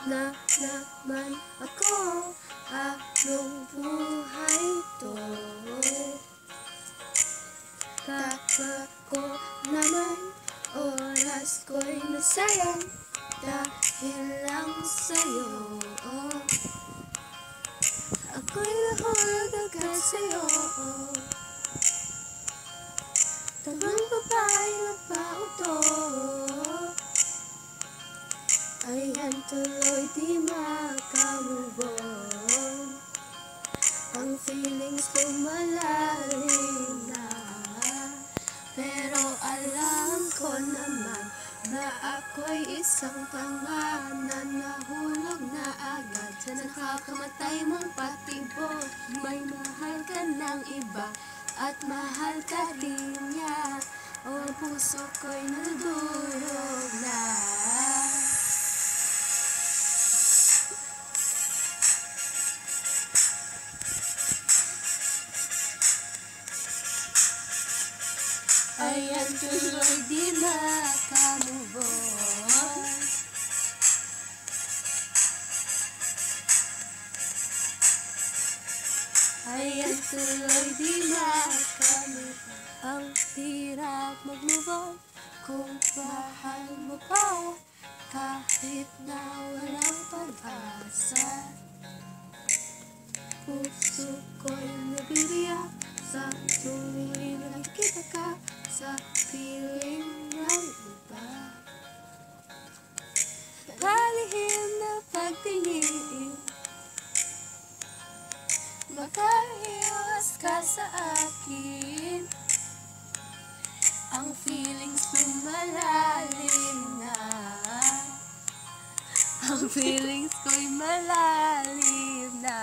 na naman ako. Anong buhay to? Tama ko naman, oras ko'y nasayang dahil lang sa'yo. Ako'y nahulog agad sa'yo. Tamang babae na pauto, ayan tuloy di makamove on. Ang feelings ko malalim na, pero alam ko naman na ako'y isang tanga na nahulog na agad sa nakakamatay mong patibok. May mahal ka ng iba at mahal ka rin niya, o ang puso ko'y nadurog na. Ayan tuloy di makamove on. Ayan tuloy di makamove on. Ang hirap mag-move on kung mahal mo pa, kahit na walang pag-asa. Puso ko'y nabibiyak sa tuwing nakikita ka sa piling ng iba. Makalihim na pagtingin, makahiwas ka sa akin. Ang feelings ko malalim na, ang feelings ko'y malalim na.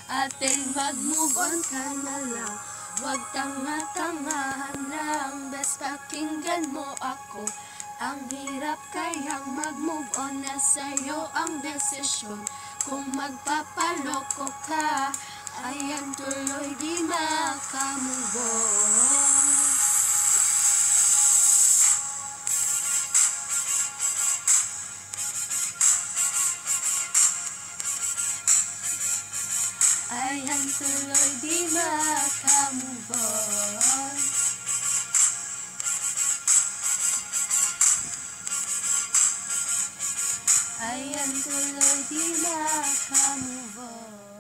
Ating mag-move on ka na lang, huwag tanga-tangahan lang. Best pakinggan mo ako, ang hirap kayang mag-move on. Na sa'yo ang desisyon, kung magpapaloko ka, ayan tuloy di makamove on. Ayan tuloy di makamove on. Ayan tuloy di makamove on.